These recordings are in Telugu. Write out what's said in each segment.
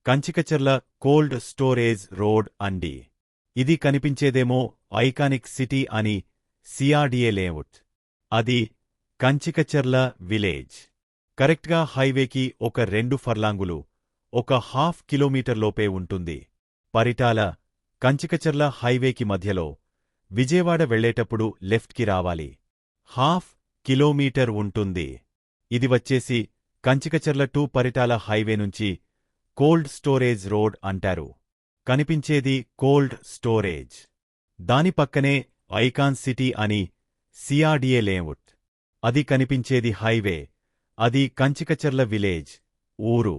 కంచికచర్ల కోల్డ్ స్టోరేజ్ రోడ్ అండి. ఇది కనిపించేదేమో ఐకానిక్ సిటీ అని సిఆర్డీఏ లేఅవుట్. అది కంచికచర్ల విలేజ్. కరెక్ట్గా హైవేకి ఒక 2 ఫర్లాంగులు, ఒక ½ కిలోమీటర్లోపే ఉంటుంది. పరిటాల కంచికచర్ల హైవేకి మధ్యలో విజయవాడ వెళ్లేటప్పుడు లెఫ్ట్కి రావాలి. ½ కిలోమీటర్ ఉంటుంది. ఇది వచ్చేసి కంచికచర్ల టు పరిటాల హైవే నుంచి కోల్డ్ స్టోరేజ్ రోడ్ అంటారు. కనిపించేది కోల్డ్ స్టోరేజ్. దాని పక్కనే ఐకాన్ సిటీ అని సిఆర్డీఏ లేఅవుట్. అది కనిపించేది హైవే. అది కంచికచర్ల విలేజ్ ఊరు.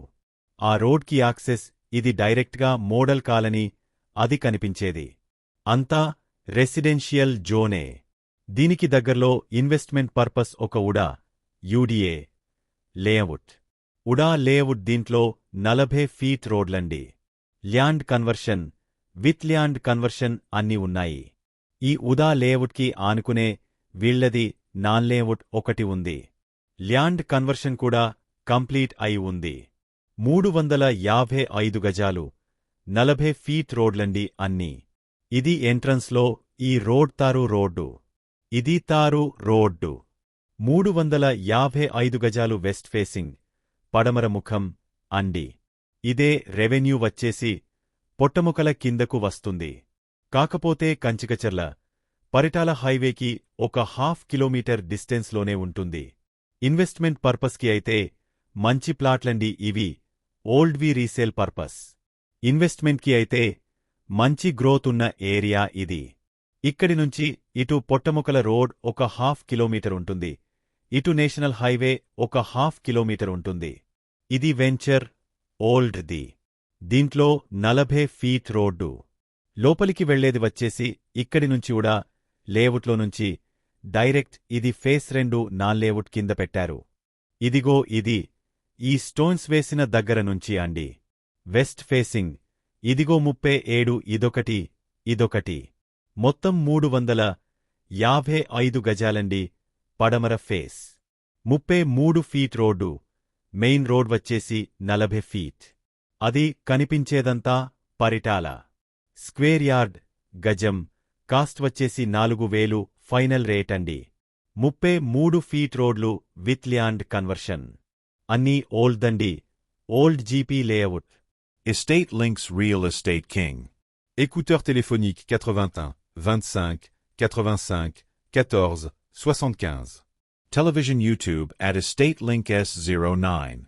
ఆ రోడ్కి యాక్సెస్ ఇది డైరెక్ట్గా మోడల్ కాలనీ. అది కనిపించేది అంతా రెసిడెన్షియల్ జోనే. దీనికి దగ్గర్లో ఇన్వెస్ట్మెంట్ పర్పస్ ఒక ఉడా యూడీఏ లేఅవుట్. ఉడా లేఅవుట్. దీంట్లో 40 ఫీట్ రోడ్లండి. Land conversion with land conversion అన్నీ ఉన్నాయి. ఈ ఉదా లేఅవుట్కి ఆనుకునే వీళ్లది నాన్ లేఅవుట్ ఒకటి ఉంది. ల్యాండ్ కన్వర్షన్ కూడా కంప్లీట్ అయి ఉంది. 355 గజాలు, 40 ఫీట్ రోడ్లండి అన్నీ. ఇది ఎంట్రన్స్లో ఈ రోడ్ తారు రోడ్డు. ఇది తారు రోడ్డు. 355 గజాలు వెస్ట్ ఫేసింగ్ పడమర ముఖం అండి. ఇదే రెవెన్యూ వచ్చేసి పొట్టముకల కిందకు వస్తుంది. కాకపోతే కంచికచర్ల పరిటాల హైవేకి ఒక ½ కిలోమీటర్ డిస్టెన్స్లోనే ఉంటుంది. ఇన్వెస్ట్మెంట్ పర్పస్కి అయితే మంచి ప్లాట్లండి ఇవి. ఓల్డ్వి రీసేల్ పర్పస్. ఇన్వెస్ట్మెంట్కి అయితే మంచి గ్రోత్ ఉన్న ఏరియా ఇది. ఇక్కడి నుంచి ఇటు పొట్టముకల రోడ్ ఒక ½ కిలోమీటర్ ఉంటుంది. ఇటు నేషనల్ హైవే ఒక ½ కిలోమీటర్ ఉంటుంది. ఇది వెంచర్ ఓల్డ్ది. దీంట్లో 40 ఫీట్ రోడ్డు. లోపలికి వెళ్లేది వచ్చేసి ఇక్కడి నుంచి కూడా లేఅవుట్లో నుంచి డైరెక్ట్. ఇది ఫేస్ 2 నాన్ లేఅవుట్ కింద పెట్టారు. ఇదిగో ఇది ఈ స్టోన్స్ వేసిన దగ్గర నుంచి అండి. West facing. ఇదిగో 37 ఇదొకటి ఇదొకటి. మొత్తం 355 గజాలండి. పడమర face 33 feet road. Main road వచ్చేసి 40 ఫీట్. అది కనిపించేదంతా పరిటాల. స్క్వేర్ యార్డ్ గజం కాస్ట్ వచ్చేసి 4000 ఫైనల్ రేట్ అండి. 33 ఫీట్ రోడ్లు విత్ ల్యాండ్ కన్వర్షన్. అన్నీ ఓల్డ్దండి. Old GP layout. Estate Links Real Estate King. Écouteur téléphonique 81 25 85 14 75. Television YouTube at Estate Link S09.